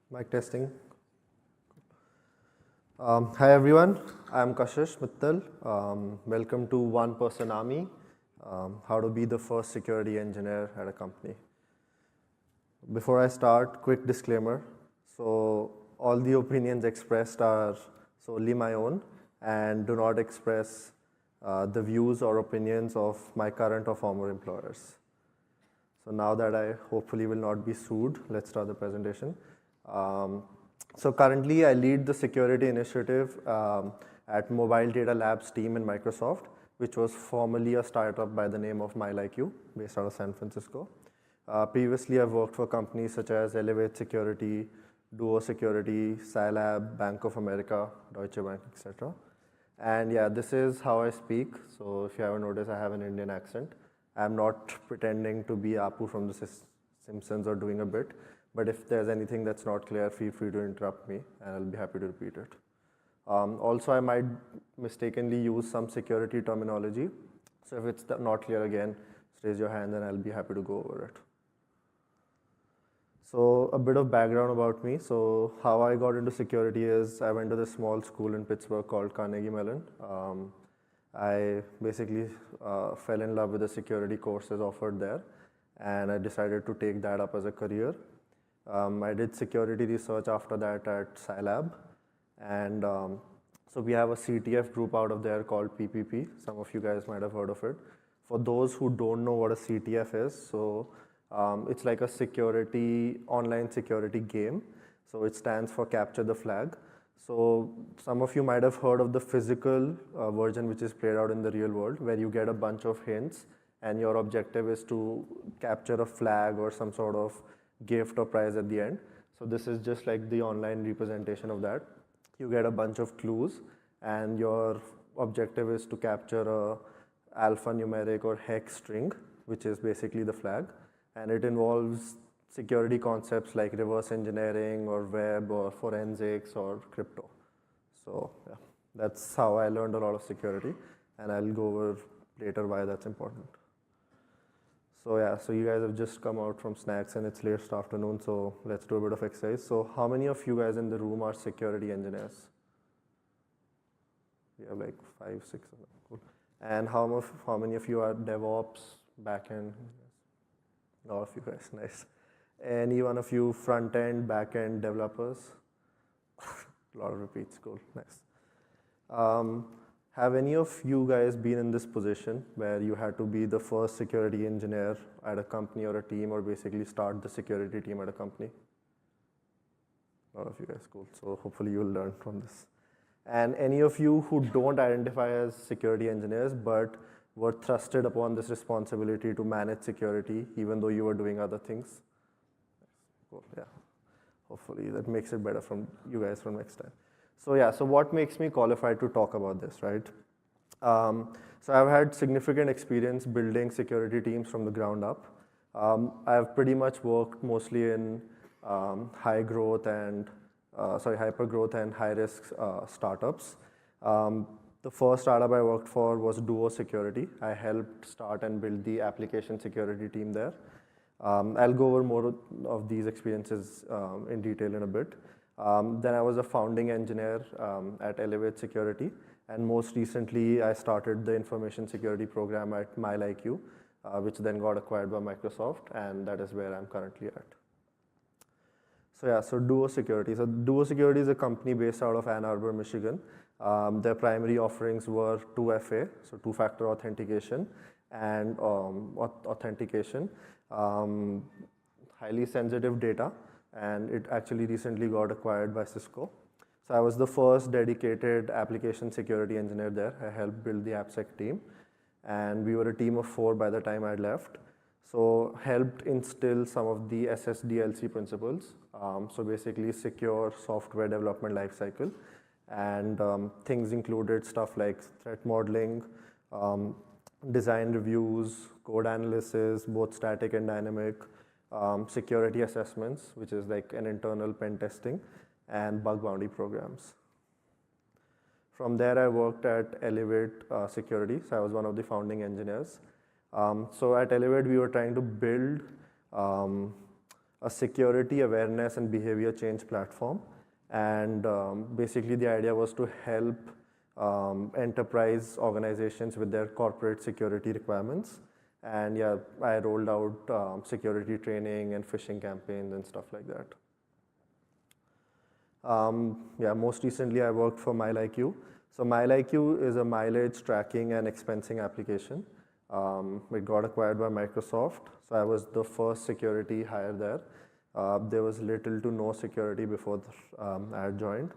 Mic testing. Hi everyone, I'm Kashish Mittal. Welcome to One Person Army, how to be the first security engineer at a company. Before I start, quick disclaimer. So all the opinions expressed are solely my own and do not express the views or opinions of my current or former employers. So now that I hopefully will not be sued, let's start the presentation. So currently I lead the security initiative at Mobile Data Labs team in Microsoft, which was formerly a startup by the name of MyLikeU, based out of San Francisco. Previously I've worked for companies such as Elevate Security, Duo Security, Scilab, Bank of America, Deutsche Bank, etc. And yeah, this is how I speak. So if you haven't noticed, I have an Indian accent. I'm not pretending to be Apu from The Simpsons or doing a bit. But if there's anything that's not clear, feel free to interrupt me, and I'll be happy to repeat it. Also, I might mistakenly use some security terminology. So if it's not clear again, just raise your hand and I'll be happy to go over it. So a bit of background about me. So how I got into security is I went to this small school in Pittsburgh called Carnegie Mellon. I basically fell in love with the security courses offered there, and I decided to take that up as a career. I did security research after that at Scilab, and so we have a CTF group out of there called PPP. Some of you guys might have heard of it. For those who don't know what a CTF is, so it's like a online security game. So it stands for Capture the Flag. So some of you might have heard of the physical version, which is played out in the real world, where you get a bunch of hints and your objective is to capture a flag or some sort of gift or prize at the end. So this is just like the online representation of that. You get a bunch of clues and your objective is to capture a alphanumeric or hex string, which is basically the flag. And it involves security concepts like reverse engineering or web or forensics or crypto. So yeah, that's how I learned a lot of security, and I'll go over later why that's important. So yeah, so you guys have just come out from snacks and it's late afternoon, so let's do a bit of exercise. So how many of you guys in the room are security engineers? We have like 5, 6 of them. Cool. And how many of you are DevOps, backend? A lot of you guys, nice. Any one of you front-end, back-end developers? A lot of repeats, cool, nice. Have any of you guys been in this position where you had to be the first security engineer at a company or a team, or basically start the security team at a company? A lot of you guys, cool. So hopefully you'll learn from this. And any of you who don't identify as security engineers but were thrusted upon this responsibility to manage security even though you were doing other things? Cool, yeah. Hopefully that makes it better from you guys from next time. So yeah, so what makes me qualified to talk about this, right? So I've had significant experience building security teams from the ground up. I've pretty much worked mostly in hyper growth and high risk startups. The first startup I worked for was Duo Security. I helped start and build the application security team there. I'll go over more of these experiences in detail in a bit. Then I was a founding engineer at Elevate Security, and most recently I started the information security program at MyLikeU, which then got acquired by Microsoft, and that is where I'm currently at. So yeah, so Duo Security. So Duo Security is a company based out of Ann Arbor, Michigan. Their primary offerings were 2FA, so two-factor authentication, and authentication, highly sensitive data, and it actually recently got acquired by Cisco. So I was the first dedicated application security engineer there. I helped build the AppSec team, and we were a team of 4 by the time I left. So helped instill some of the SSDLC principles, so basically secure software development lifecycle, and things included stuff like threat modeling, design reviews, code analysis, both static and dynamic, security assessments, which is like an internal pen testing, and bug bounty programs. From there, I worked at Elevate Security, so I was one of the founding engineers. So at Elevate, we were trying to build a security awareness and behavior change platform. And basically the idea was to help enterprise organizations with their corporate security requirements. And yeah, I rolled out security training and phishing campaigns and stuff like that. Yeah, most recently I worked for MileIQ. So MileIQ is a mileage tracking and expensing application. It got acquired by Microsoft. So I was the first security hire there. There was little to no security before I had joined.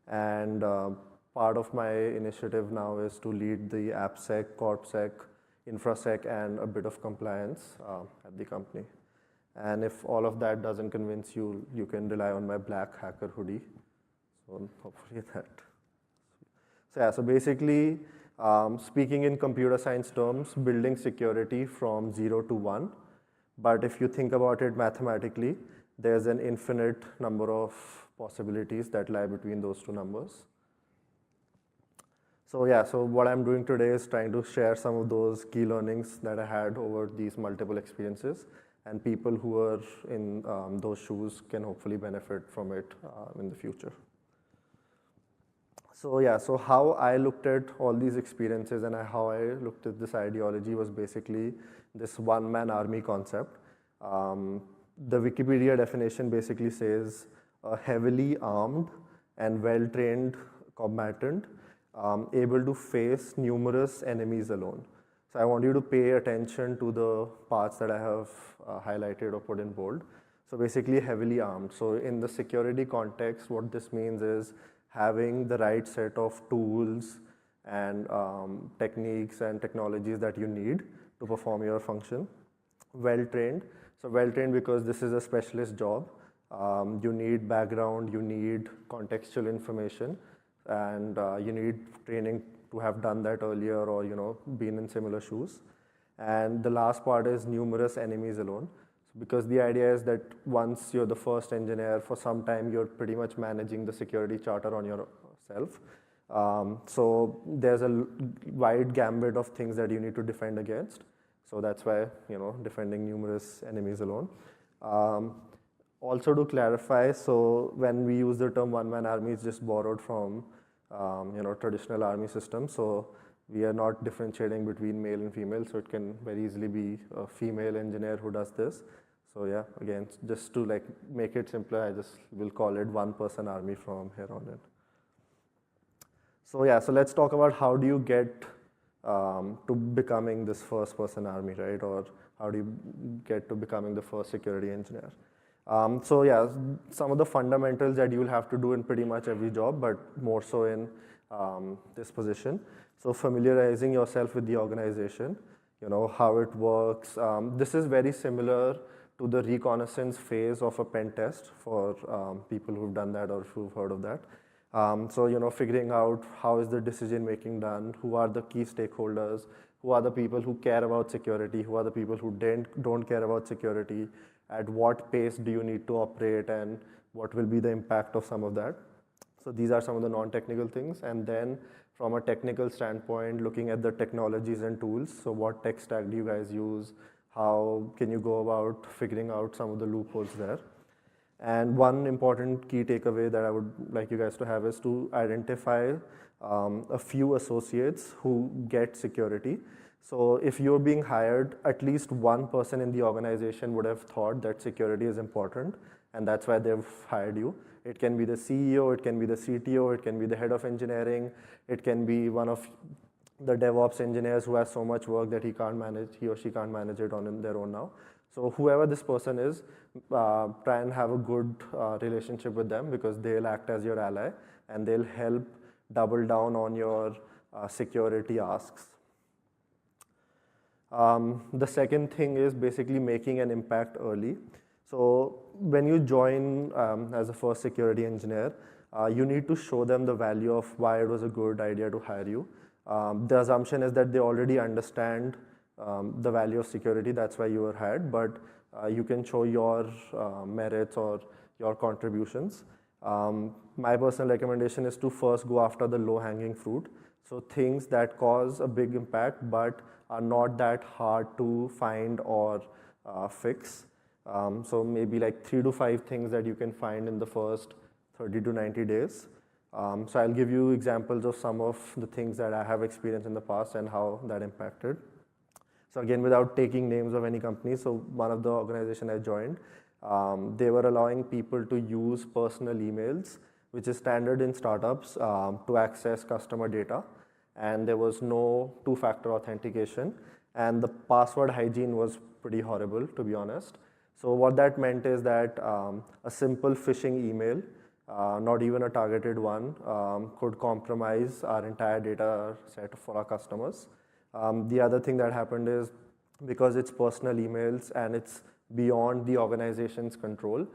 And part of my initiative now is to lead the AppSec, CorpSec, InfraSec, and a bit of compliance at the company. And if all of that doesn't convince you, you can rely on my black hacker hoodie. So hopefully that. So yeah, so basically, speaking in computer science terms, building security from 0 to 1. But if you think about it mathematically, there's an infinite number of possibilities that lie between those two numbers. So yeah, so what I'm doing today is trying to share some of those key learnings that I had over these multiple experiences, and people who are in those shoes can hopefully benefit from it in the future. So yeah, so how I looked at all these experiences and how I looked at this ideology was basically this one-man army concept. The Wikipedia definition basically says a heavily armed and well-trained combatant able to face numerous enemies alone. So I want you to pay attention to the parts that I have highlighted or put in bold. So basically heavily armed. So in the security context, what this means is having the right set of tools and techniques and technologies that you need to perform your function. Well-trained. So well-trained because this is a specialist job. You need background, you need contextual information, and you need training to have done that earlier or been in similar shoes. And the last part is numerous enemies alone. Because the idea is that once you're the first engineer, for some time you're pretty much managing the security charter on yourself. So there's a wide gambit of things that you need to defend against. So that's why defending numerous enemies alone. Also to clarify, so when we use the term one-man army, it's just borrowed from traditional army systems. So we are not differentiating between male and female. So it can very easily be a female engineer who does this. So yeah, again, just to make it simpler, I just will call it one-person army from here on in. So yeah, so let's talk about how do you get to becoming this first-person army, right? Or how do you get to becoming the first security engineer? So yeah, some of the fundamentals that you'll have to do in pretty much every job, but more so in this position. So familiarizing yourself with the organization, how it works. This is very similar to the reconnaissance phase of a pen test for people who've done that or who've heard of that. So, figuring out how is the decision making done, who are the key stakeholders, who are the people who care about security, who are the people who don't care about security, at what pace do you need to operate, and what will be the impact of some of that. So these are some of the non-technical things. And then from a technical standpoint, looking at the technologies and tools. So what tech stack do you guys use? How can you go about figuring out some of the loopholes there? And one important key takeaway that I would like you guys to have is to identify a few associates who get security. So if you're being hired, at least one person in the organization would have thought that security is important, and that's why they've hired you. It can be the CEO, it can be the CTO, it can be the head of engineering, it can be one of the DevOps engineers who has so much work that he or she can't manage it on their own now. So whoever this person is, try and have a good relationship with them, because they'll act as your ally and they'll help double down on your security asks. The second thing is basically making an impact early. So when you join as a first security engineer, you need to show them the value of why it was a good idea to hire you. The assumption is that they already understand the value of security, that's why you were hired, but you can show your merits or your contributions. My personal recommendation is to first go after the low-hanging fruit. So things that cause a big impact but are not that hard to find or fix. So maybe like 3 to 5 things that you can find in the first 30 to 90 days. So I'll give you examples of some of the things that I have experienced in the past and how that impacted. So again, without taking names of any company, so one of the organization I joined, they were allowing people to use personal emails, which is standard in startups, to access customer data. And there was no two-factor authentication. And the password hygiene was pretty horrible, to be honest. So what that meant is that a simple phishing email, not even a targeted one, could compromise our entire data set for our customers. The other thing that happened is because it's personal emails and it's beyond the organization's control,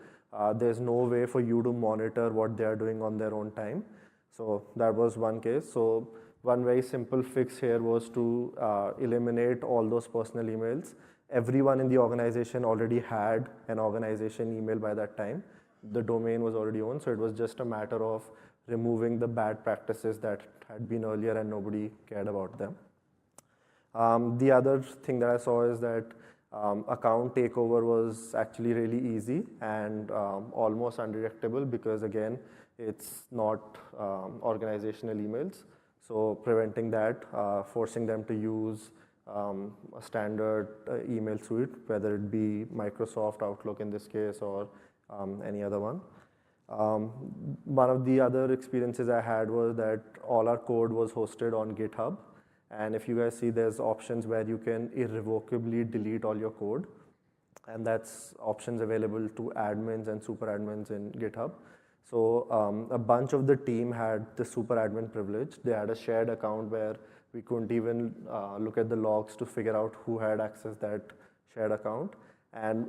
there's no way for you to monitor what they are doing on their own time. So that was one case. So one very simple fix here was to eliminate all those personal emails. Everyone in the organization already had an organization email by that time. The domain was already owned, so it was just a matter of removing the bad practices that had been earlier and nobody cared about them. The other thing that I saw is that account takeover was actually really easy and almost undetectable because, again, it's not organizational emails. So preventing that, forcing them to use a standard email suite, whether it be Microsoft Outlook in this case or any other one. One of the other experiences I had was that all our code was hosted on GitHub. And if you guys see, there's options where you can irrevocably delete all your code. And that's options available to admins and super admins in GitHub. So a bunch of the team had the super admin privilege. They had a shared account where we couldn't even look at the logs to figure out who had accessed that shared account. And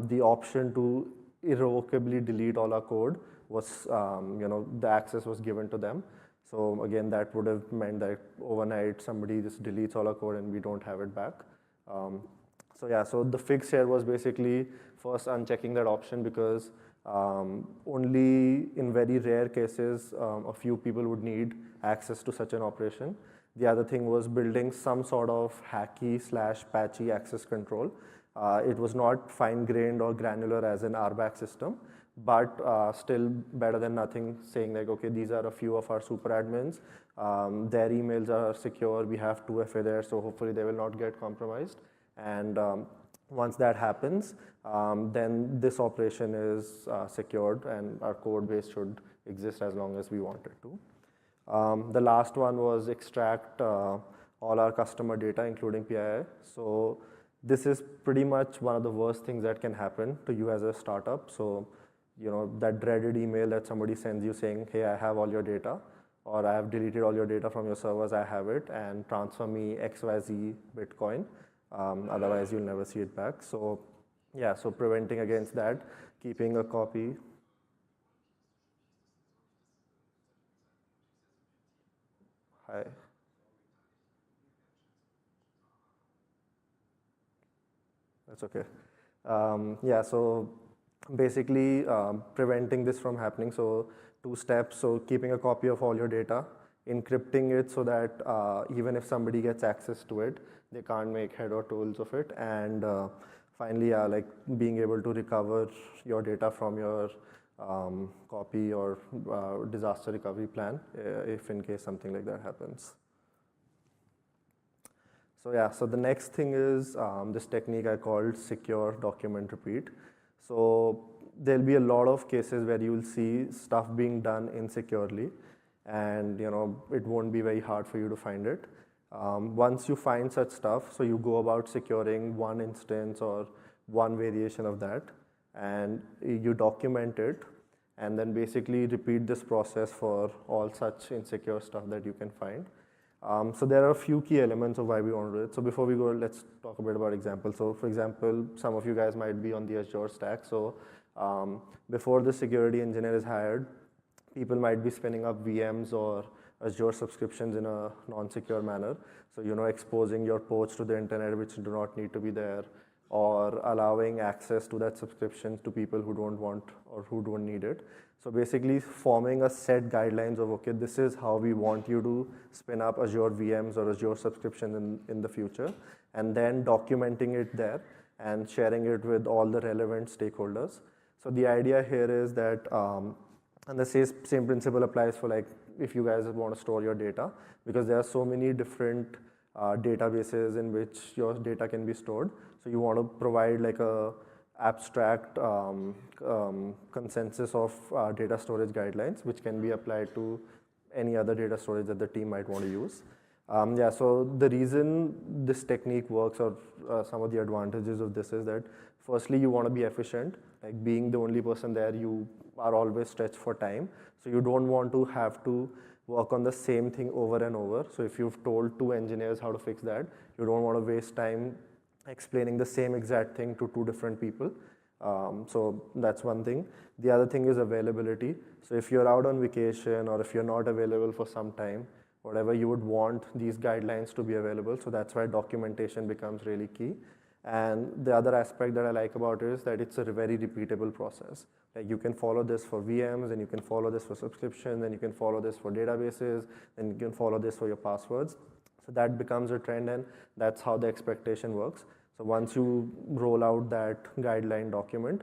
the option to irrevocably delete all our code was, the access was given to them. So again, that would have meant that overnight somebody just deletes all our code and we don't have it back. So the fix here was basically first unchecking that option because only in very rare cases a few people would need access to such an operation. The other thing was building some sort of hacky/patchy access control. It was not fine-grained or granular as an RBAC system, but still better than nothing, saying like, okay, these are a few of our super admins. Their emails are secure. We have 2FA there, so hopefully they will not get compromised. And once that happens, then this operation is secured and our code base should exist as long as we want it to. The last one was extract all our customer data, including PII. So this is pretty much one of the worst things that can happen to you as a startup. So, that dreaded email that somebody sends you saying, hey, I have all your data, or I have deleted all your data from your servers, I have it, and transfer me XYZ Bitcoin. Otherwise, you'll never see it back. So, so preventing against that, keeping a copy. Hi. That's okay. So basically preventing this from happening. So 2 steps. So keeping a copy of all your data, encrypting it so that even if somebody gets access to it, they can't make head or tails of it. And finally, like being able to recover your data from your copy or disaster recovery plan if in case something like that happens. So the next thing is this technique I called secure document repeat. So there'll be a lot of cases where you'll see stuff being done insecurely, and it won't be very hard for you to find it. Once you find such stuff, so you go about securing one instance or one variation of that, and you document it, and then basically repeat this process for all such insecure stuff that you can find. So there are a few key elements of why we want to do it. So before we go, let's talk a bit about examples. So for example, some of you guys might be on the Azure stack. So before the security engineer is hired, people might be spinning up VMs or Azure subscriptions in a non-secure manner. So exposing your ports to the internet which do not need to be there, or allowing access to that subscription to people who don't want or who don't need it. So basically forming a set guidelines of, okay, this is how we want you to spin up Azure VMs or Azure subscriptions in the future, and then documenting it there. and sharing it with all the relevant stakeholders. So the idea here is that, and the same principle applies for like if you guys want to store your data, because there are so many different databases in which your data can be stored. So you want to provide like a abstract consensus of data storage guidelines, which can be applied to any other data storage that the team might want to use. Yeah, so the reason this technique works, or some of the advantages of this, is that firstly, you want to be efficient. Like being the only person there, you are always stretched for time. So you don't want to have to work on the same thing over and over. So if you've told 2 engineers how to fix that, you don't want to waste time explaining the same exact thing to 2 different people. So that's one thing. The other thing is availability. So if you're out on vacation or if you're not available for some time, whatever, you would want these guidelines to be available. So that's why documentation becomes really key. And the other aspect that I like about it is that it's a very repeatable process. Like you can follow this for VMs, and you can follow this for subscriptions, and you can follow this for databases, and you can follow this for your passwords. So that becomes a trend, and that's how the expectation works. So once you roll out that guideline document,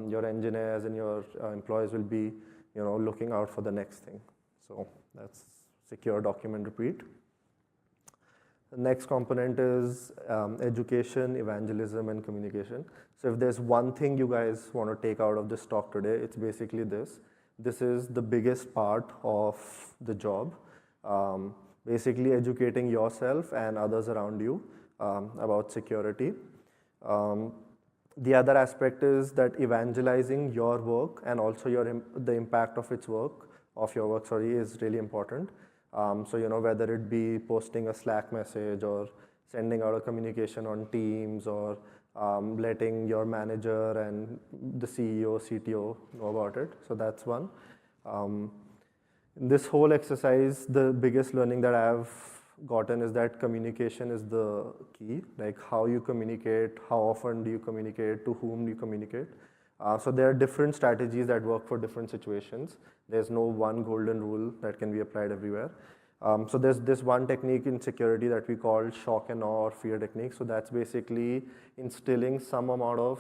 your engineers and your employees will be, looking out for the next thing. So that's secure document repeat. The next component is education, evangelism, and communication. So if there's one thing you guys want to take out of this talk today, it's basically this. This is the biggest part of the job. Basically educating yourself and others around you about security. The other aspect is that evangelizing your work and also the impact of your work, is really important. So, whether it be posting a Slack message or sending out a communication on Teams, or letting your manager and the CEO, CTO know about it. So that's one. In this whole exercise, the biggest learning that I've gotten is that communication is the key. Like how you communicate, how often do you communicate, to whom do you communicate. So there are different strategies that work for different situations. There's no one golden rule that can be applied everywhere. So there's this one technique in security that we call shock and awe or fear technique. So that's basically instilling some amount of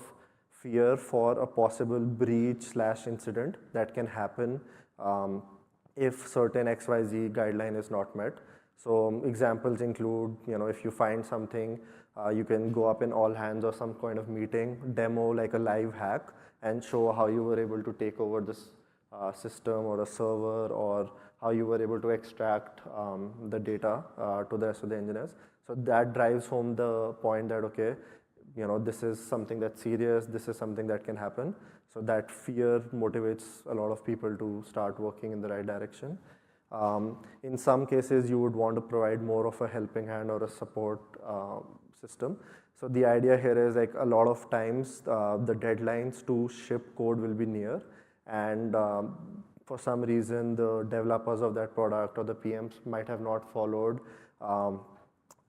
fear for a possible breach/incident that can happen if certain XYZ guideline is not met. So examples include, if you find something, you can go up in all hands or some kind of meeting, demo like a live hack, and show how you were able to take over this system or a server, or how you were able to extract the data to the rest of the engineers. So that drives home the point that, okay, this is something that's serious, this is something that can happen. So that fear motivates a lot of people to start working in the right direction. In some cases, you would want to provide more of a helping hand or a support system. So the idea here is like a lot of times the deadlines to ship code will be near, and for some reason the developers of that product or the PMs might have not followed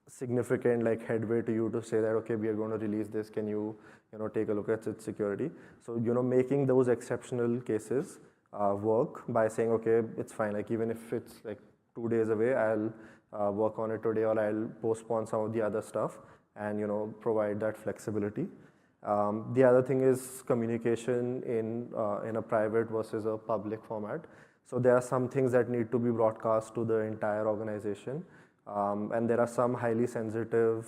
significant like headway to you to say that, okay, we are going to release this, can you take a look at its security. So making those exceptional cases work by saying, okay, it's fine, like even if it's like 2 days away, I'll work on it today, or I'll postpone some of the other stuff, and provide that flexibility. The other thing is communication in a private versus a public format. So there are some things that need to be broadcast to the entire organization, and there are some highly sensitive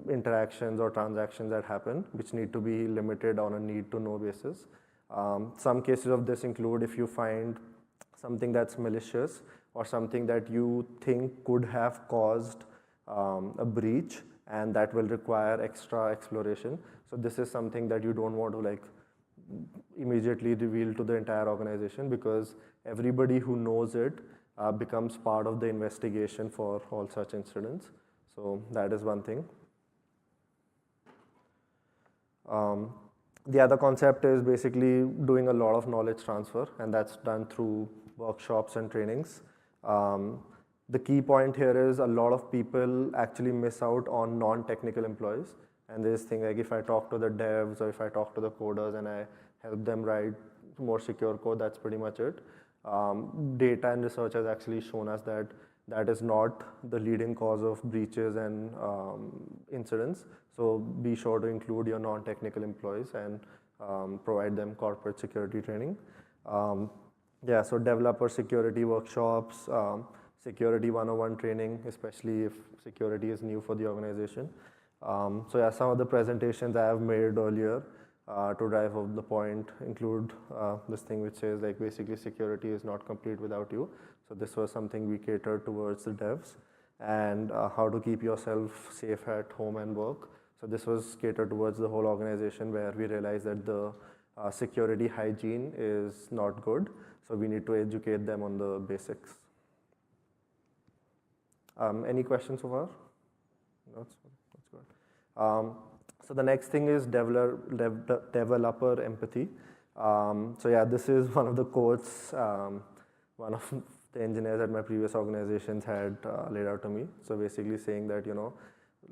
interactions or transactions that happen, which need to be limited on a need-to-know basis. Some cases of this include if you find something that's malicious or something that you think could have caused a breach, and that will require extra exploration. So this is something that you don't want to like immediately reveal to the entire organization, because everybody who knows it becomes part of the investigation for all such incidents. So that is one thing. The other concept is basically doing a lot of knowledge transfer, and that's done through workshops and trainings. The key point here is a lot of people actually miss out on non-technical employees. And this thing, like if I talk to the devs or if I talk to the coders and I help them write more secure code, that's pretty much it. Data and research has actually shown us that that is not the leading cause of breaches and incidents. So be sure to include your non-technical employees and provide them corporate security training. Yeah, so developer security workshops, security 101 training, especially if security is new for the organization. So yeah, some of the presentations I have made earlier to drive home the point include this thing which says like basically security is not complete without you. So this was something we catered towards the devs, and how to keep yourself safe at home and work. So this was catered towards the whole organization, where we realized that the security hygiene is not good. So we need to educate them on the basics. Any questions so far? That's good. So the next thing is developer empathy. So yeah, this is one of the quotes one of the engineers at my previous organizations had laid out to me. So basically saying that,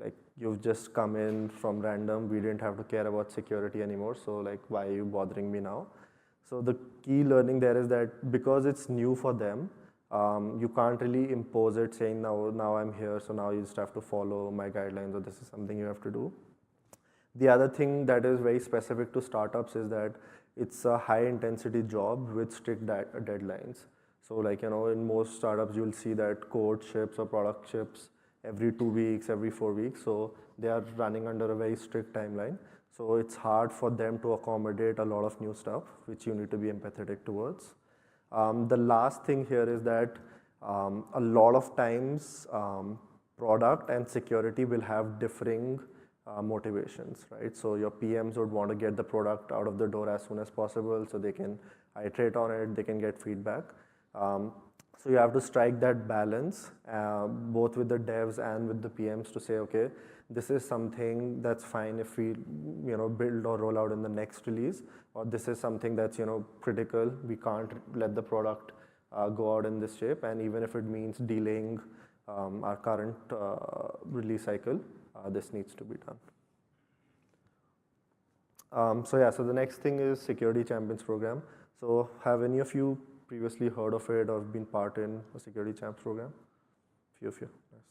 like you've just come in from random, we didn't have to care about security anymore. So like, why are you bothering me now? So the key learning there is that because it's new for them, you can't really impose it saying now I'm here, so now you just have to follow my guidelines, or this is something you have to do. The other thing that is very specific to startups is that it's a high intensity job with strict deadlines. So like, in most startups, you'll see that code ships or product ships every 2 weeks, every 4 weeks. So they are running under a very strict timeline. So it's hard for them to accommodate a lot of new stuff, which you need to be empathetic towards. The last thing here is that a lot of times product and security will have differing motivations, right? So your PMs would want to get the product out of the door as soon as possible so they can iterate on it, they can get feedback. So you have to strike that balance both with the devs and with the PMs to say, okay, this is something that's fine if we build or roll out in the next release, or this is something that's critical. We can't let the product go out in this shape, and even if it means delaying our current release cycle, this needs to be done. So yeah, so the next thing is Security Champions program. So have any of you previously heard of it or been part in a Security Champs program? Few of you. Yes.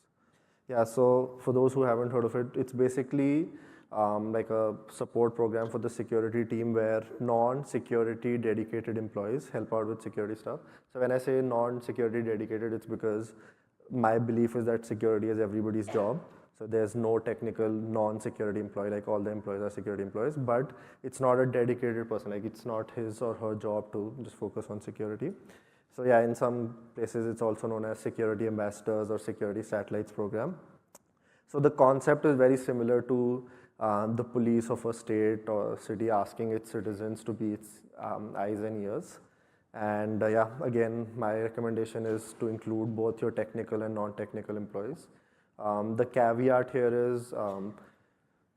Yeah, so for those who haven't heard of it, it's basically like a support program for the security team where non-security dedicated employees help out with security stuff. So when I say non-security dedicated, it's because my belief is that security is everybody's job. So there's no technical non-security employee, like all the employees are security employees, but it's not a dedicated person, like it's not his or her job to just focus on security. So yeah, in some places it's also known as security ambassadors or security satellites program. So the concept is very similar to the police of a state or city asking its citizens to be its eyes and ears. And yeah, again, my recommendation is to include both your technical and non-technical employees. The caveat here is,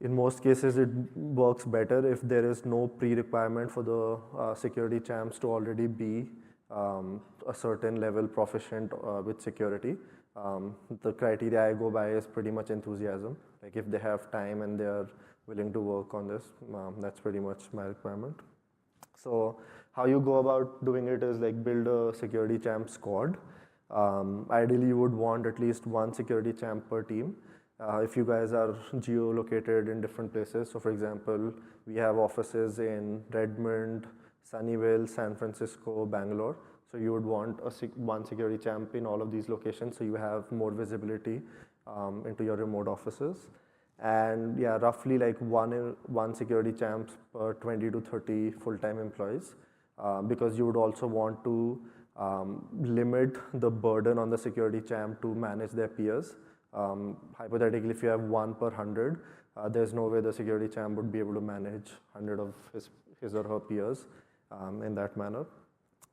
in most cases, it works better if there is no pre-requirement for the security champs to already be a certain level proficient with security. The criteria I go by is pretty much enthusiasm. Like if they have time and they are willing to work on this, that's pretty much my requirement. So how you go about doing it is like build a security champ squad. Ideally, you would want at least one security champ per team. If you guys are geo-located in different places, so for example, we have offices in Redmond, Sunnyvale, San Francisco, Bangalore. So you would want one security champ in all of these locations, so you have more visibility into your remote offices. And yeah, roughly like one security champs per 20 to 30 full-time employees, because you would also want to limit the burden on the security champ to manage their peers. Hypothetically, if you have 1 per 100, there's no way the security champ would be able to manage 100 of his or her peers in that manner.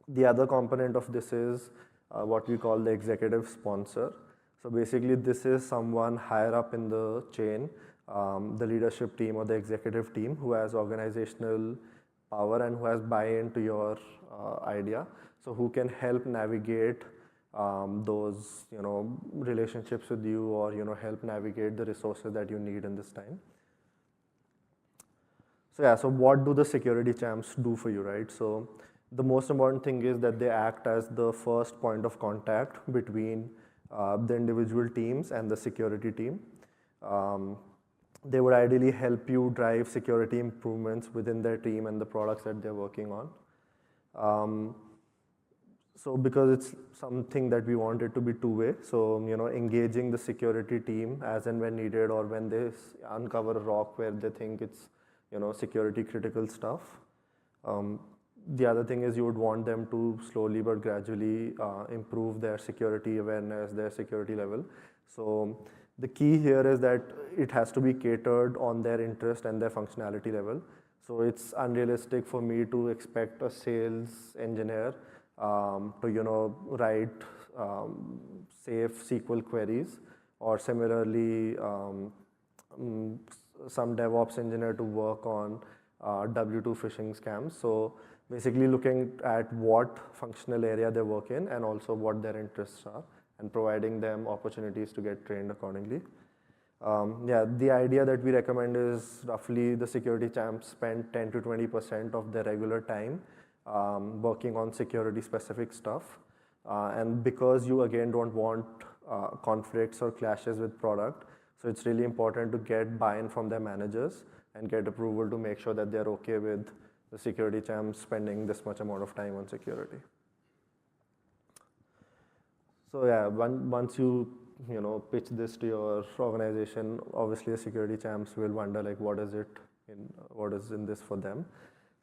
The other component of this is what we call the executive sponsor. So basically, this is someone higher up in the chain, the leadership team or the executive team, who has organizational power and who has buy-in to your idea. So who can help navigate those relationships with you, or help navigate the resources that you need in this time. So yeah, so what do the security champs do for you, right? So the most important thing is that they act as the first point of contact between the individual teams and the security team. They would ideally help you drive security improvements within their team and the products that they're working on. So because it's something that we want it to be two-way, so engaging the security team as and when needed, or when they uncover a rock where they think it's security critical stuff. The other thing is you would want them to slowly but gradually improve their security awareness, their security level. So the key here is that it has to be catered on their interest and their functionality level. So it's unrealistic for me to expect a sales engineer to write safe SQL queries, or similarly some DevOps engineer to work on W2 phishing scams. So basically looking at what functional area they work in and also what their interests are, and providing them opportunities to get trained accordingly. The idea that we recommend is roughly the security champs spend 10 to 20% of their regular time working on security specific stuff. And because you again don't want conflicts or clashes with product, so it's really important to get buy-in from their managers and get approval to make sure that they're okay with the security champs spending this much amount of time on security. So yeah, once you pitch this to your organization, obviously the security champs will wonder like what is in this for them.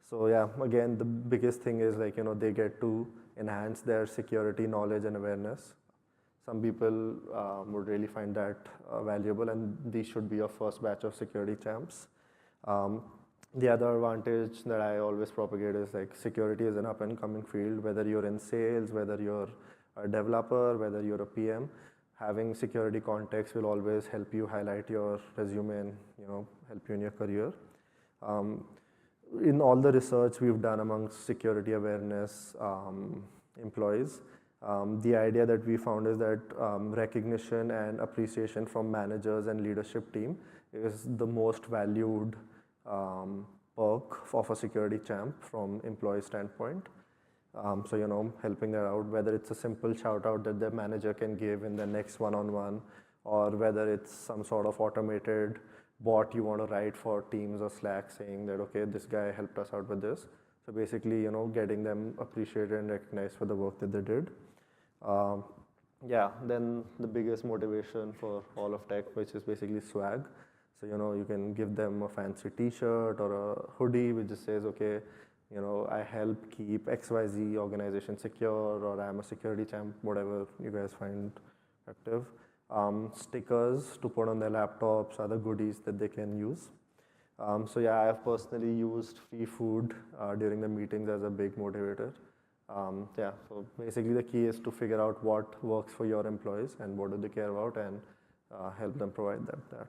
So yeah, again, the biggest thing is like they get to enhance their security knowledge and awareness. Some people would really find that valuable, and these should be your first batch of security champs. The other advantage that I always propagate is like security is an up and coming field, whether you're in sales, whether you're a developer, whether you're a PM. Having security context will always help you highlight your resume and help you in your career. In all the research we've done amongst security awareness employees, the idea that we found is that recognition and appreciation from managers and leadership team is the most valued perk of a security champ from employee standpoint. So helping that out, whether it's a simple shout out that the manager can give in the next one-on-one, or whether it's some sort of automated bot you want to write for Teams or Slack saying that, okay, this guy helped us out with this. So basically, getting them appreciated and recognized for the work that they did. Then the biggest motivation for all of tech, which is basically swag. So, you can give them a fancy t-shirt or a hoodie which just says, okay, I help keep XYZ organization secure, or I'm a security champ, whatever you guys find active. Stickers to put on their laptops, other goodies that they can use. So yeah, I have personally used free food during the meetings as a big motivator. So basically the key is to figure out what works for your employees and what do they care about, and help them provide that.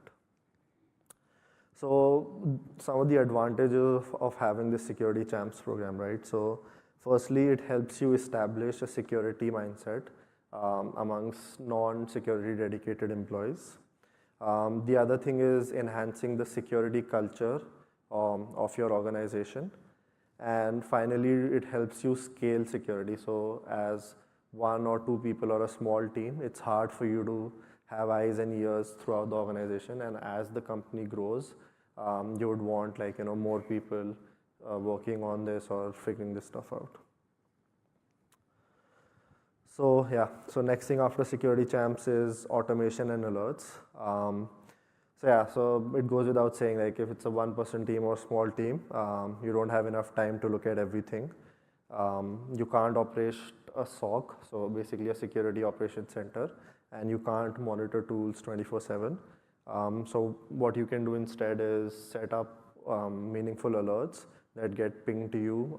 So some of the advantages of having this security champs program, right? So firstly, it helps you establish a security mindset amongst non-security dedicated employees. The other thing is enhancing the security culture of your organization. And finally, it helps you scale security. So as one or two people or a small team, it's hard for you to have eyes and ears throughout the organization. And as the company grows, you would want more people working on this or figuring this stuff out. So yeah, so next thing after security champs is automation and alerts. So it goes without saying, like if it's a one-person team or small team, you don't have enough time to look at everything. You can't operate a SOC, so basically a security operations center, and you can't monitor tools 24/7. So what you can do instead is set up meaningful alerts that get pinged to you.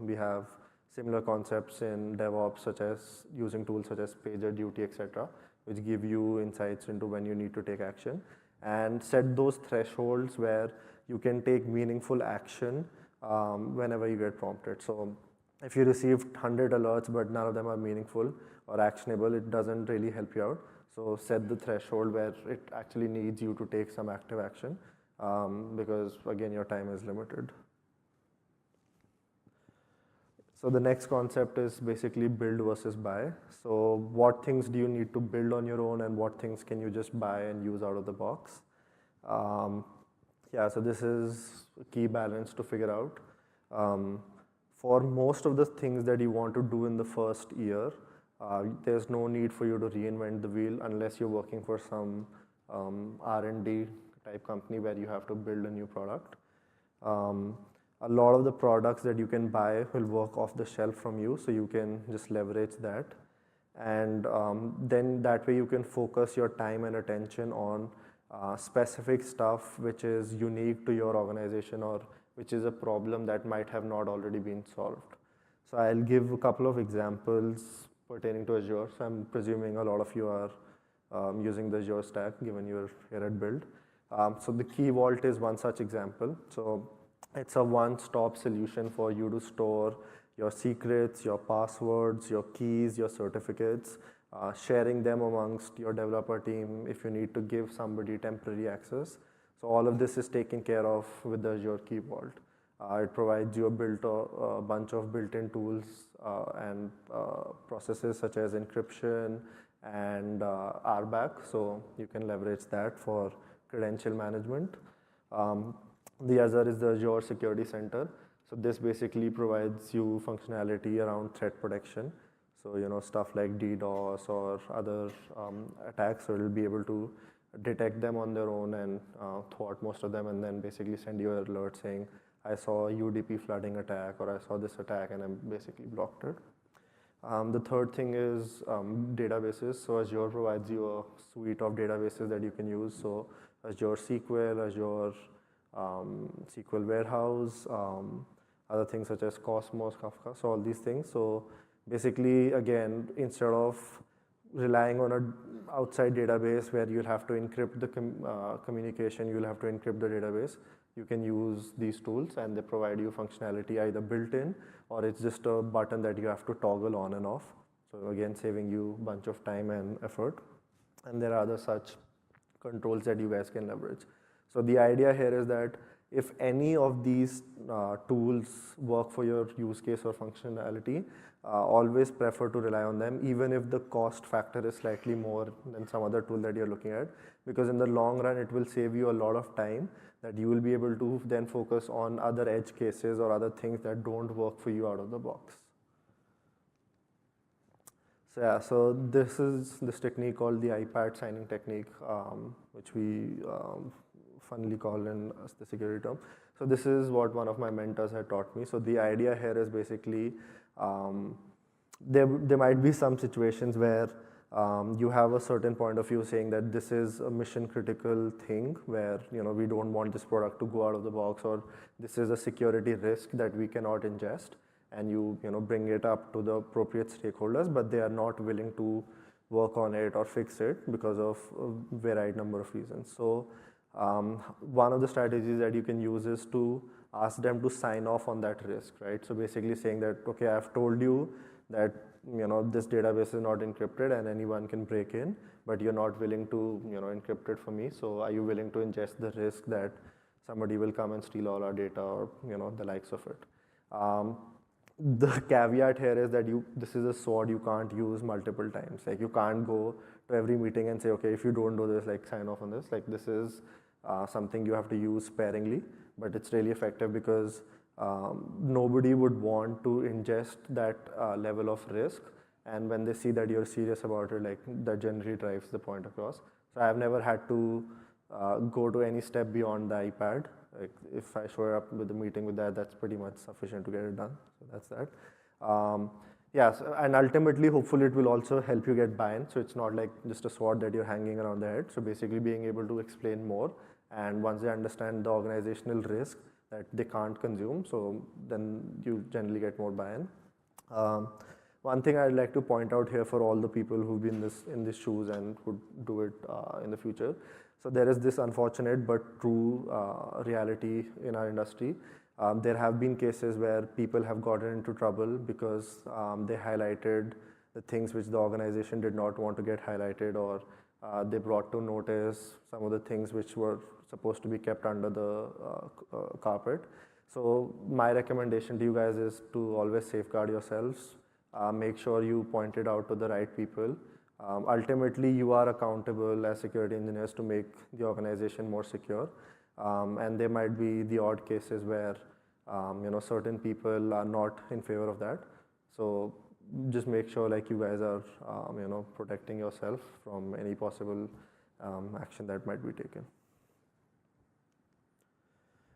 We have similar concepts in DevOps, such as using tools such as PagerDuty, etc., which give you insights into when you need to take action, and set those thresholds where you can take meaningful action whenever you get prompted. So if you received 100 alerts but none of them are meaningful or actionable, it doesn't really help you out. So set the threshold where it actually needs you to take some active action, because again, your time is limited. So the next concept is basically build versus buy. So what things do you need to build on your own, and what things can you just buy and use out of the box? Yeah, so this is a key balance to figure out. Um, for most of the things that you want to do in the first year, there's no need for you to reinvent the wheel unless you're working for some R&D type company where you have to build a new product. Um, a lot of the products that you can buy will work off the shelf from you, so you can just leverage that. And then that way you can focus your time and attention on specific stuff which is unique to your organization or which is a problem that might have not already been solved. So I'll give a couple of examples pertaining to Azure. So I'm presuming a lot of you are using the Azure stack given you're here at Build. So the Key Vault is one such example. So it's a one-stop solution for you to store your secrets, your passwords, your keys, your certificates, sharing them amongst your developer team if you need to give somebody temporary access. So all of this is taken care of with the Azure Key Vault. It provides you a bunch of built-in tools and processes such as encryption and RBAC, so you can leverage that for credential management. The other is the Azure Security Center. So this basically provides you functionality around threat protection. So stuff like DDoS or other attacks, so it'll be able to detect them on their own and thwart most of them, and then basically send you an alert saying, I saw a UDP flooding attack, or I saw this attack and I basically blocked it. The third thing is databases. So Azure provides you a suite of databases that you can use. So Azure SQL, Azure SQL Warehouse, other things such as Cosmos, Kafka, so all these things. So basically, again, instead of relying on an outside database where you'll have to encrypt the communication, you'll have to encrypt the database, you can use these tools and they provide you functionality either built in or it's just a button that you have to toggle on and off. So again, saving you a bunch of time and effort. And there are other such controls that you guys can leverage. So the idea here is that if any of these tools work for your use case or functionality, always prefer to rely on them, even if the cost factor is slightly more than some other tool that you're looking at, because in the long run, it will save you a lot of time that you will be able to then focus on other edge cases or other things that don't work for you out of the box. So yeah, so this is this technique called the iPad signing technique, which we funnily call in the security term. So this is what one of my mentors had taught me. So the idea here is basically there might be some situations where you have a certain point of view saying that this is a mission critical thing where we don't want this product to go out of the box, or this is a security risk that we cannot ingest, and you bring it up to the appropriate stakeholders, but they are not willing to work on it or fix it because of a varied number of reasons. So one of the strategies that you can use is to ask them to sign off on that risk, right? So basically saying that, okay, I've told you that this database is not encrypted and anyone can break in, but you're not willing to encrypt it for me. So are you willing to ingest the risk that somebody will come and steal all our data or the likes of it? The caveat here is that this is a sword you can't use multiple times. Like you can't go to every meeting and say, okay, if you don't do this, like sign off on this. Like this is something you have to use sparingly, but it's really effective because nobody would want to ingest that level of risk. And when they see that you're serious about it, like that generally drives the point across. So I've never had to go to any step beyond the iPad. Like if I show up with a meeting with that, that's pretty much sufficient to get it done. So that's that. Yeah, so, and ultimately, hopefully, it will also help you get buy-in. So it's not like just a sword that you're hanging around the head. So basically, being able to explain more, and once they understand the organizational risk that they can't consume, so then you generally get more buy-in. One thing I'd like to point out here for all the people who've been in these shoes and would do it in the future. So there is this unfortunate but true reality in our industry. There have been cases where people have gotten into trouble because they highlighted the things which the organization did not want to get highlighted, or they brought to notice some of the things which were supposed to be kept under the carpet. So my recommendation to you guys is to always safeguard yourselves. Make sure you point it out to the right people. Ultimately, you are accountable as security engineers to make the organization more secure. And there might be the odd cases where certain people are not in favor of that. So just make sure like you guys are protecting yourself from any possible action that might be taken.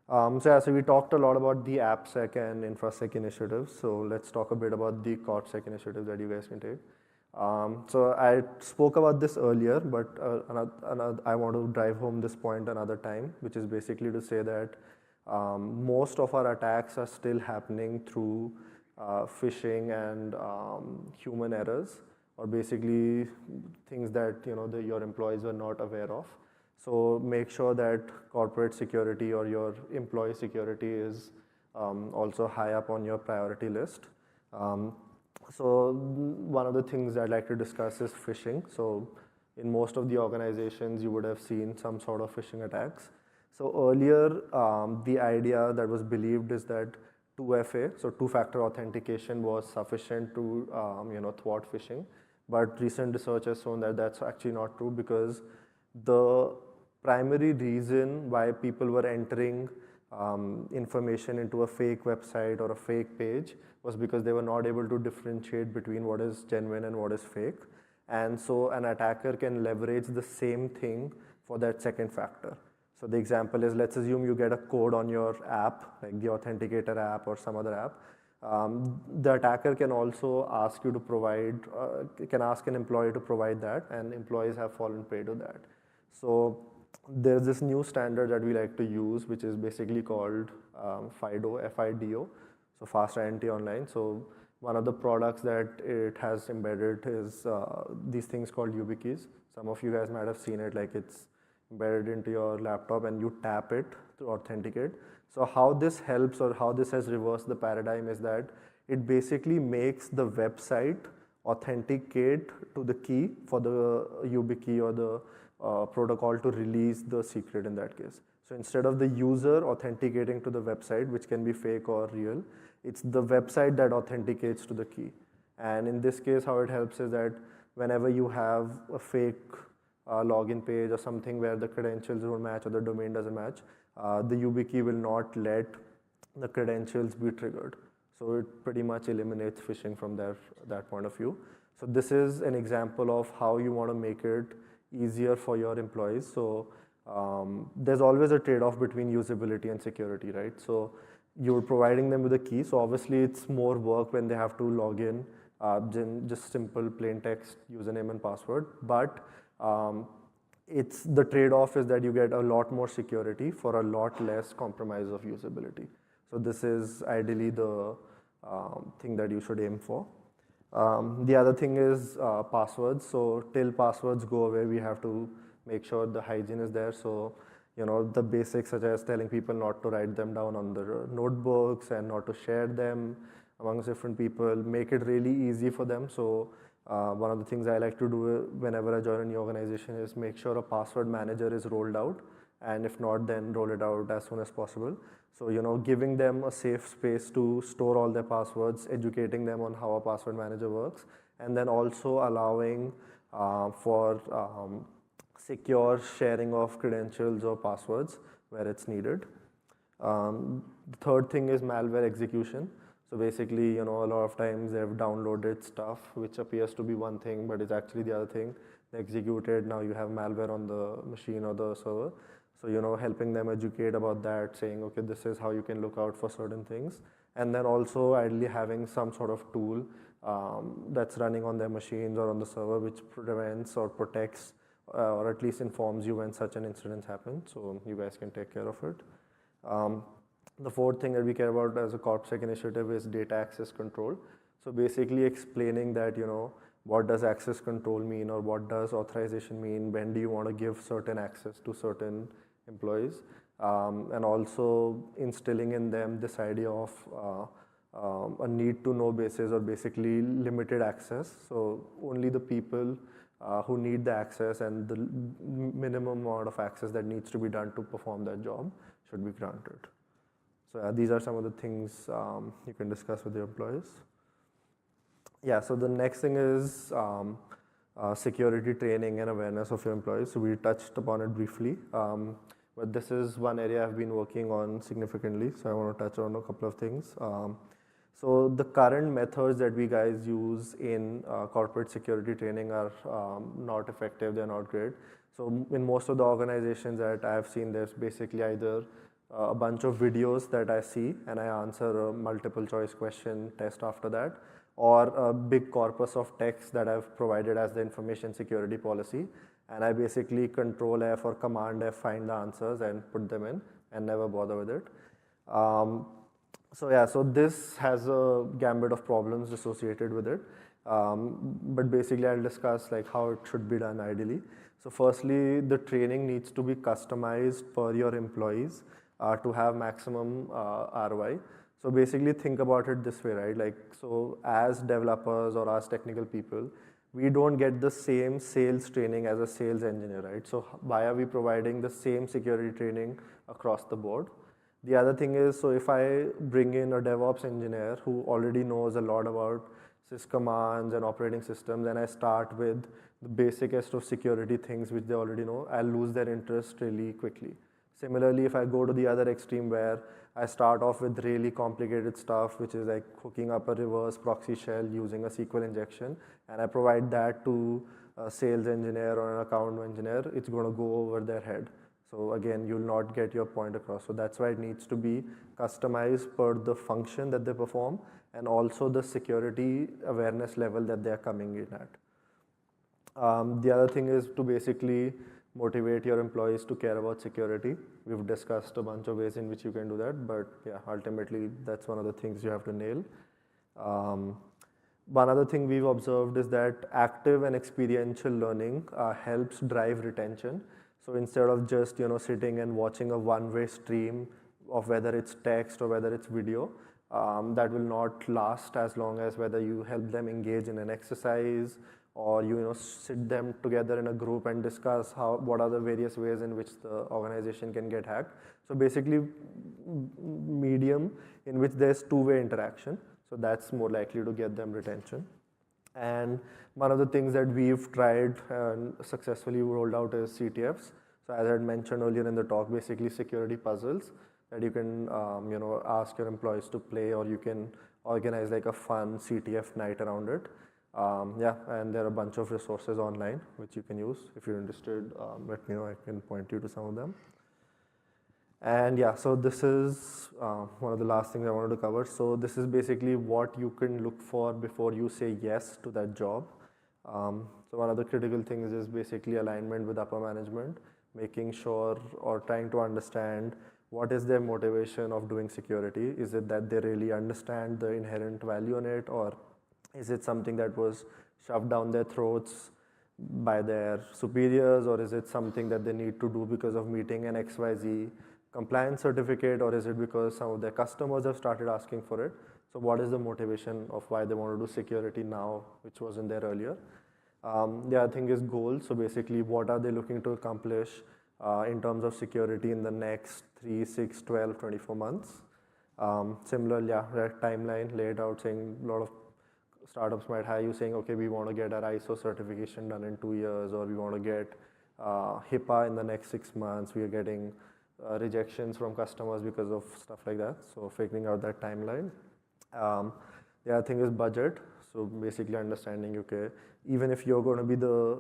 So we talked a lot about the AppSec and InfraSec initiatives. So let's talk a bit about the CorpSec initiatives that you guys can take. So I spoke about this earlier, but I want to drive home this point another time, which is basically to say that most of our attacks are still happening through phishing and human errors, or basically things that your employees were not aware of. So make sure that corporate security or your employee security is also high up on your priority list. So one of the things I'd like to discuss is phishing. So in most of the organizations, you would have seen some sort of phishing attacks. So earlier, the idea that was believed is that 2FA, so two-factor authentication, was sufficient to thwart phishing. But recent research has shown that that's actually not true, because the primary reason why people were entering information into a fake website or a fake page was because they were not able to differentiate between what is genuine and what is fake. And so an attacker can leverage the same thing for that second factor. So the example is, let's assume you get a code on your app, like the Authenticator app or some other app. The attacker can also ask you to provide, can ask an employee to provide that, and employees have fallen prey to that. So there's this new standard that we like to use, which is basically called FIDO, F-I-D-O, so Fast Identity Online. So one of the products that it has embedded is these things called YubiKeys. Some of you guys might have seen it, like it's embedded into your laptop and you tap it to authenticate. So how this helps, or how this has reversed the paradigm, is that it basically makes the website authenticate to the key for the YubiKey or the protocol to release the secret in that case. So instead of the user authenticating to the website, which can be fake or real, it's the website that authenticates to the key. And in this case, how it helps is that whenever you have a fake login page or something where the credentials don't match or the domain doesn't match, the YubiKey will not let the credentials be triggered. So it pretty much eliminates phishing from that point of view. So this is an example of how you want to make it easier for your employees. So there's always a trade-off between usability and security, right? So you're providing them with a key. So obviously it's more work when they have to log in, just simple plain text username and password. But it's the trade-off is that you get a lot more security for a lot less compromise of usability. So this is ideally the thing that you should aim for. The other thing is passwords. So till passwords go away, we have to make sure the hygiene is there. So the basics, such as telling people not to write them down on their notebooks and not to share them amongst different people, make it really easy for them. So one of the things I like to do whenever I join a new organization is make sure a password manager is rolled out, and if not, then roll it out as soon as possible. So giving them a safe space to store all their passwords, educating them on how a password manager works, and then also allowing for secure sharing of credentials or passwords where it's needed. The third thing is malware execution. So basically, a lot of times they've downloaded stuff which appears to be one thing, but it's actually the other thing. They executed, now you have malware on the machine or the server. So, helping them educate about that, saying, okay, this is how you can look out for certain things. And then also ideally having some sort of tool that's running on their machines or on the server, which prevents or protects or at least informs you when such an incident happens, so you guys can take care of it. The fourth thing that we care about as a CorpSec initiative is data access control. So basically explaining that, what does access control mean, or what does authorization mean, when do you want to give certain access to certain employees, and also instilling in them this idea of a need to know basis, or basically limited access. So only the people who need the access and the minimum amount of access that needs to be done to perform that job should be granted. So these are some of the things you can discuss with your employees. Yeah, so the next thing is security training and awareness of your employees. So we touched upon it briefly. but this is one area I've been working on significantly, so I want to touch on a couple of things. So the current methods that we guys use in corporate security training are not effective, they're not great. So in most of the organizations that I've seen, there's basically either a bunch of videos that I see and I answer a multiple choice question test after that, or a big corpus of text that I've provided as the information security policy, and I basically Control F or Command F find the answers and put them in and never bother with it. So yeah, so this has a gambit of problems associated with it, but basically I'll discuss like how it should be done ideally. So firstly, the training needs to be customized per your employees to have maximum ROI. So basically think about it this way, right? Like, so as developers or as technical people, we don't get the same sales training as a sales engineer, right? So why are we providing the same security training across the board? The other thing is, so if I bring in a DevOps engineer who already knows a lot about syscommands and operating systems, and I start with the basicest of security things which they already know, I'll lose their interest really quickly. Similarly, if I go to the other extreme where I start off with really complicated stuff, which is like hooking up a reverse proxy shell using a SQL injection, and I provide that to a sales engineer or an account engineer, it's going to go over their head. So again, you'll not get your point across. So that's why it needs to be customized per the function that they perform and also the security awareness level that they are coming in at. The other thing is to basically motivate your employees to care about security. We've discussed a bunch of ways in which you can do that, but yeah, ultimately that's one of the things you have to nail. One other thing we've observed is that active and experiential learning helps drive retention. So instead of just sitting and watching a one-way stream of whether it's text or whether it's video, that will not last as long as whether you help them engage in an exercise or sit them together in a group and discuss what are the various ways in which the organization can get hacked. So basically, medium in which there's two-way interaction. So that's more likely to get them retention. And one of the things that we've tried and successfully rolled out is CTFs. So as I had mentioned earlier in the talk, basically security puzzles that you can ask your employees to play, or you can organize like a fun CTF night around it. Yeah, and there are a bunch of resources online which you can use. If you're interested, let me know, I can point you to some of them. And yeah, so this is one of the last things I wanted to cover. So this is basically what you can look for before you say yes to that job. So one of the critical things is basically alignment with upper management, making sure or trying to understand what is their motivation of doing security. Is it that they really understand the inherent value in it, or is it something that was shoved down their throats by their superiors, or is it something that they need to do because of meeting an XYZ compliance certificate, or is it because some of their customers have started asking for it? So what is the motivation of why they want to do security now, which wasn't there earlier? The other thing is goals. So basically, what are they looking to accomplish in terms of security in the next 3, 6, 12, 24 months? Similarly, yeah, that timeline laid out, saying a lot of startups might hire you saying, okay, we want to get our ISO certification done in 2 years, or we want to get HIPAA in the next 6 months. We are getting rejections from customers because of stuff like that. So figuring out that timeline. The other thing is budget. So basically understanding, okay, even if you're going to be the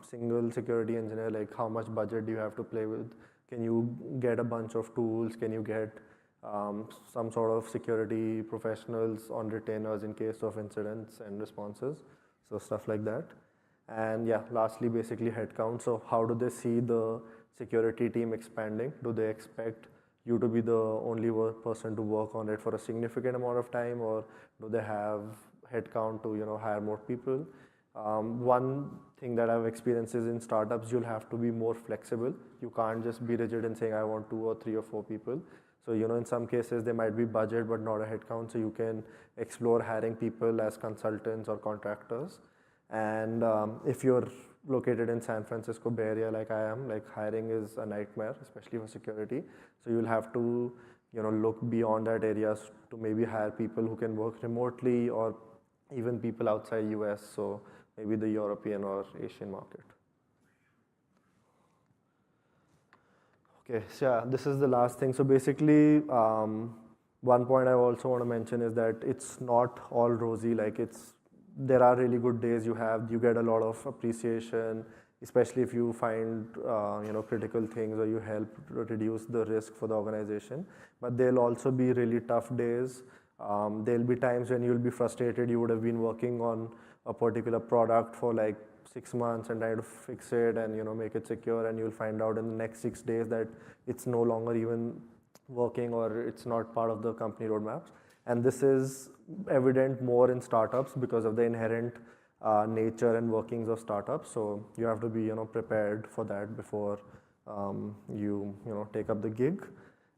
single security engineer, like how much budget do you have to play with? Can you get a bunch of tools? Can you get some sort of security professionals on retainers in case of incidents and responses? So stuff like that. And yeah, lastly, basically headcount. So how do they see the security team expanding? Do they expect you to be the only person to work on it for a significant amount of time, or do they have headcount to hire more people? One thing that I've experienced is in startups, you'll have to be more flexible. You can't just be rigid in saying I want 2 or 3 or 4 people. So in some cases there might be budget but not a headcount, so you can explore hiring people as consultants or contractors. And if you're located in San Francisco Bay Area like I am, like hiring is a nightmare, especially for security. So you'll have to look beyond that areas to maybe hire people who can work remotely, or even people outside US, so maybe the European or Asian market. Okay, so yeah, this is the last thing. So basically, one point I also want to mention is that it's not all rosy. Like there are really good days you get a lot of appreciation, especially if you find critical things or you help reduce the risk for the organization. But there'll also be really tough days. There'll be times when you'll be frustrated. You would have been working on a particular product for like 6 months and trying to fix it and make it secure, and you'll find out in the next 6 days that it's no longer even working or it's not part of the company roadmaps. And this is evident more in startups because of the inherent nature and workings of startups. So you have to be prepared for that before you take up the gig.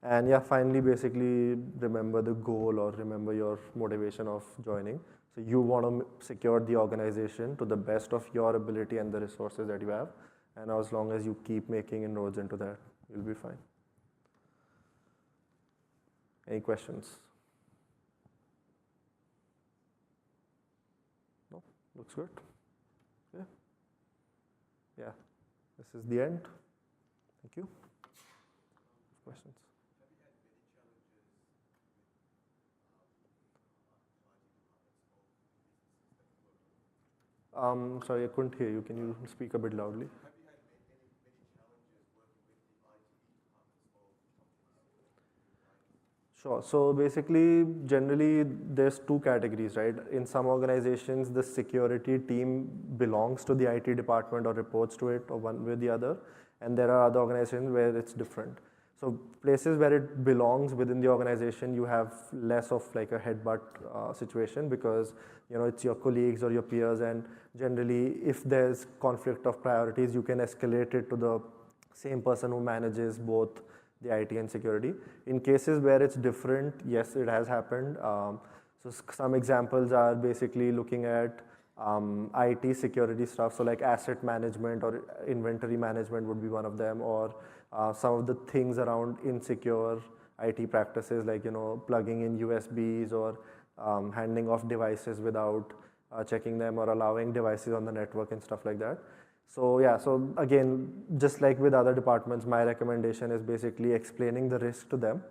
And yeah, finally, basically remember the goal or remember your motivation of joining. So you want to secure the organization to the best of your ability and the resources that you have. And as long as you keep making inroads into that, you'll be fine. Any questions? No? Looks good. Yeah. Yeah. This is the end. Thank you. Questions? Sorry, I couldn't hear you. Can you speak a bit loudly? Sure. So basically, generally, there's two categories, right? In some organizations, the security team belongs to the IT department or reports to it, or one with the other. And there are other organizations where it's different. So places where it belongs within the organization, you have less of like a headbutt situation because it's your colleagues or your peers, and generally, if there's conflict of priorities, you can escalate it to the same person who manages both the IT and security. In cases where it's different, yes, it has happened. So some examples are basically looking at IT security stuff. So like asset management or inventory management would be one of them, or some of the things around insecure IT practices, like plugging in USBs or handing off devices without checking them, or allowing devices on the network and stuff like that. So yeah, so again, just like with other departments, my recommendation is basically explaining the risk to them.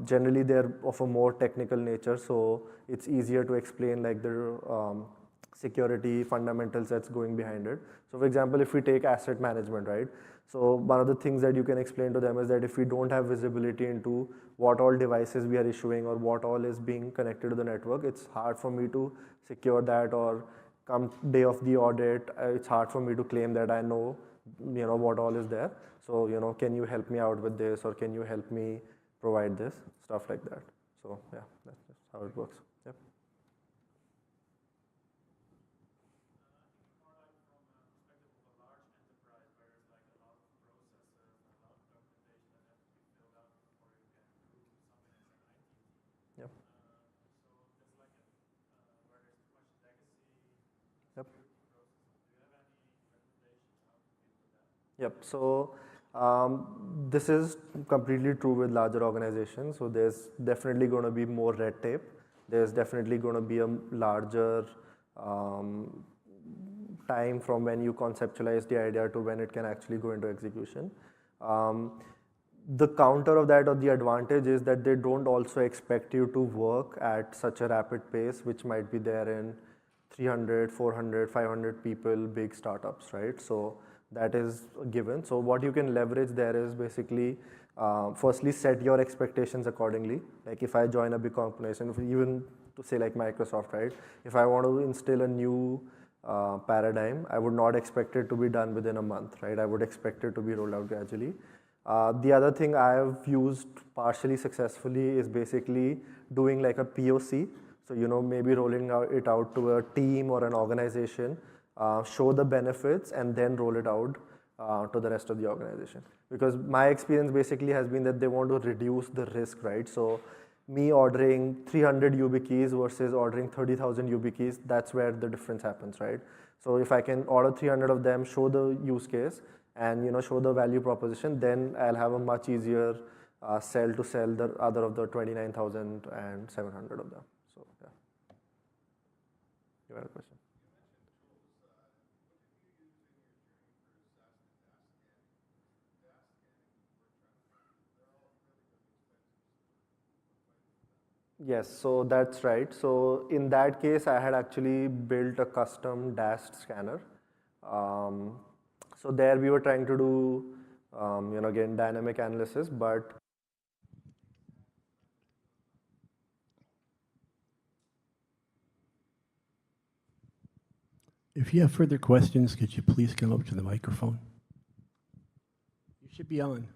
Generally, they're of a more technical nature, so it's easier to explain like the security fundamentals that's going behind it. So for example, if we take asset management, right? So one of the things that you can explain to them is that if we don't have visibility into what all devices we are issuing or what all is being connected to the network, it's hard for me to secure that, or come day of the audit, it's hard for me to claim that I know, what all is there. So, can you help me out with this, or can you help me provide this, stuff like that. So yeah, that's just how it works. Yep. Yep. Yep. Yep. So this is completely true with larger organizations. So there's definitely going to be more red tape. There's definitely going to be a larger time from when you conceptualize the idea to when it can actually go into execution. The counter of that, or the advantage, is that they don't also expect you to work at such a rapid pace, which might be there in 300, 400, 500 people, big startups, right? So that is a given. So what you can leverage there is basically, firstly, set your expectations accordingly. Like if I join a big corporation, even to say like Microsoft, right? If I want to instill a new paradigm, I would not expect it to be done within a month, right? I would expect it to be rolled out gradually. The other thing I have used partially successfully is basically doing like a POC. So, maybe rolling it out to a team or an organization, show the benefits, and then roll it out to the rest of the organization. Because my experience basically has been that they want to reduce the risk, right? So me ordering 300 YubiKeys versus ordering 30,000 YubiKeys, that's where the difference happens, right? So if I can order 300 of them, show the use case, and show the value proposition, then I'll have a much easier sell to sell the other of the 29,700 of them. So yeah. You had a question? Yes, so that's right. So in that case, I had actually built a custom dashed scanner. Um, so there we were trying to do, again, dynamic analysis, but If you have further questions, could you please come up to the microphone? You should be on.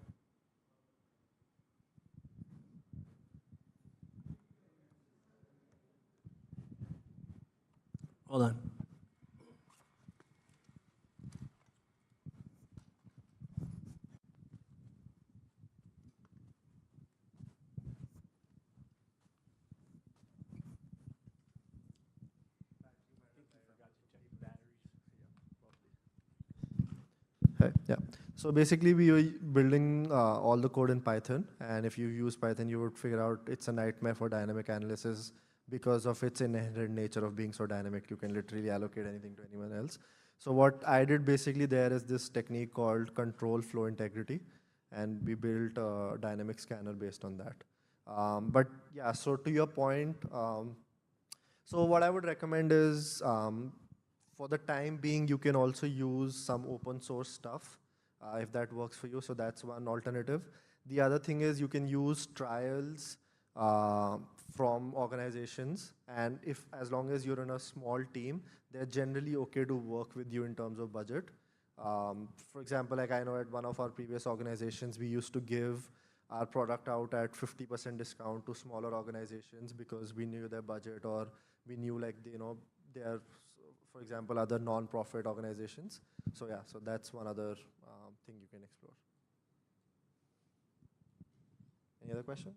Hold on. Yeah. So basically, we were building all the code in Python, and if you use Python, you would figure out it's a nightmare for dynamic analysis because of its inherent nature of being so dynamic. You can literally allocate anything to anyone else. So what I did basically there is this technique called control flow integrity, and we built a dynamic scanner based on that. But yeah, so to your point, so what I would recommend is, for the time being, you can also use some open source stuff if that works for you. So that's one alternative. The other thing is you can use trials uh, from organizations, and if as long as you're in a small team, they're generally okay to work with you in terms of budget. For example, like I know at one of our previous organizations, we used to give our product out at 50% discount to smaller organizations because we knew their budget, or we knew like they are, for example, other non-profit organizations. So yeah, so that's one other thing you can explore. Any other questions?